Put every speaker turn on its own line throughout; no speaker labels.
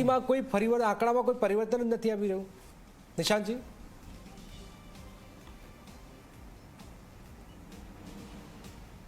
દિલ્હીમાં કોઈ પરિવર્તન, આંકડામાં કોઈ પરિવર્તન જ નથી આવી રહ્યું. નિશાંતજી,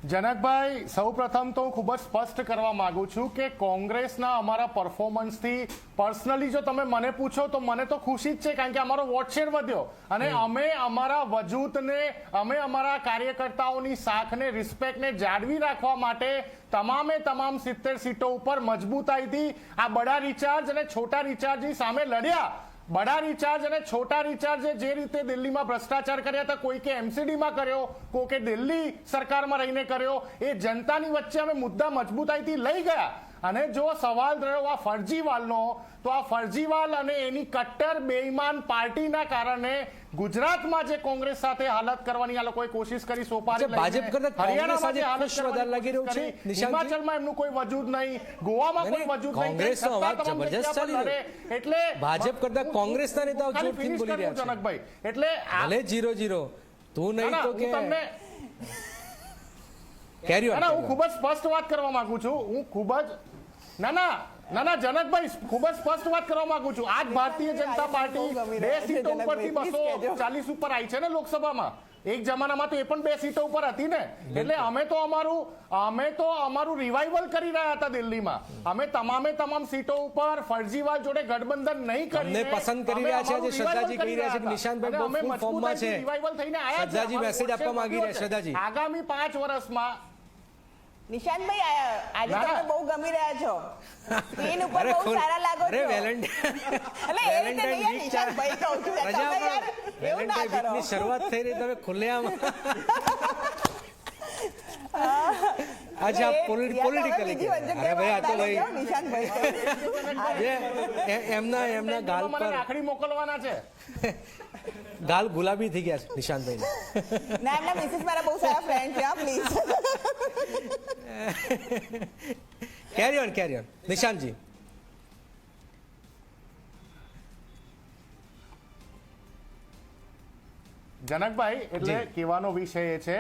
જનકભાઈ, સૌપ્રથમ તો હું ખૂબ જ સ્પષ્ટ કરવા માંગુ છું કે કોંગ્રેસના અમારા પરફોર્મન્સથી પર્સનલી જો તમે મને પૂછો તો મને તો ખુશી જ છે, કારણ કે અમારો વોટ શેર વધ્યો અને અમે અમારા વજૂદને, અમે અમારા કાર્યકર્તાઓની શાખને, રિસ્પેક્ટને જાળવી રાખવા માટે તમામે તમામ 70 સીટો ઉપર મજબૂતાઈથી આ બડા રિચાર્જ અને છોટા રિચાર્જની સામે લડ્યા. બડા રિચાર્જ અને છોટા રિચાર્જે જે રીતે દિલ્હીમાં ભ્રષ્ટાચાર કર્યા હતા, કોઈ કે એમસીડીમાં કર્યો, કોઈ કે દિલ્હી સરકારમાં રહીને કર્યો, એ જનતાની વચ્ચે અમે મુદ્દા મજબૂતાઈથી લઈ ગયા. અને જો સવાલ રહ્યો આ ફરજીવાલનો, તો આ ફરજીવાલ અને એની કટ્ટર બેઈમાન પાર્ટીના કારણે ગુજરાતમાં જે કોંગ્રેસ સાથે હાલત કરવાની આ લોકોએ કોશિશ કરી, સોપારી
ભાજપ કરતા
હરિયાણામાં જે હાલત
કોંગ્રેસ વધારે લાગી રહ્યું છે.
હિમાચલમાં એમનું કોઈ વજૂદ નહીં, ગોવામાં કોઈ વજૂદ નહીં,
કોંગ્રેસનો અવાજ જબરજસ્ત ચાલી રહ્યો.
એટલે
ભાજપ કરતા કોંગ્રેસના નેતાઓ જોરથી બોલી રહ્યા છે.
જનકભાઈ, એટલે
ભલે 0-0 તું નહીં તો કે
તમને
કેરી ઓન.
હું ખૂબ જ સ્પષ્ટ વાત કરવા માંગુ છું. હું ખૂબ જ ના જનકભાઈ, ખૂબ જ સ્પષ્ટ વાત કરવા માંગુ છું. આજ ભારતીય જનતા પાર્ટી 2 સીટો ઉપરથી 240 ઉપર આવી છે ને લોકસભામાં. એક જમાનામાં તો એ પણ 2 સીટો ઉપર હતી ને. એટલે અમે તો અમારું રિવાઇવલ કરી રહ્યા હતા દિલ્હીમાં. અમે તમામ સીટો ઉપર ફરજીવાલ જોડે ગઠબંધન નહીં કરી,
અમને પસંદ કરી રહ્યા છે. જે શ્રદ્ધાજી કહી રહ્યા છે કે નિશાંતભાઈ બહુ ફૂલ ફોર્મમાં છે.
રિવાઇવલ થઈને આયા છે.
શ્રદ્ધાજી મેસેજ આપવા માંગી રહ્યા. શ્રદ્ધાજી,
આગામી 5 વર્ષમાં
નિશાંતભાઈ, આજે તમે બહુ ગમી રહ્યા છો. સ્ક્રીન ઉપર બહુ સારા લાગો છો.
અરે વેલેન્ટાઇન વીક ની શરૂઆત થઈ રહી, તમે ખુલ્લેઆમ અચ્છા પોલિટિકલી. અરે ભાઈ, આ તો ભાઈ એમના ગાલ પર
રાખડી મોકલવાના છે.
ગાલ ગુલાબી થઈ ગયા છે નિશાંતભાઈ.
ના, એમના મિસિસ મારા બહુ સારા ફ્રેન્ડ છે. પ્લીઝ
કેરી ઓન નિશાંતજી.
જનકભાઈ, એટલે કહેવાનો વિષય એ છે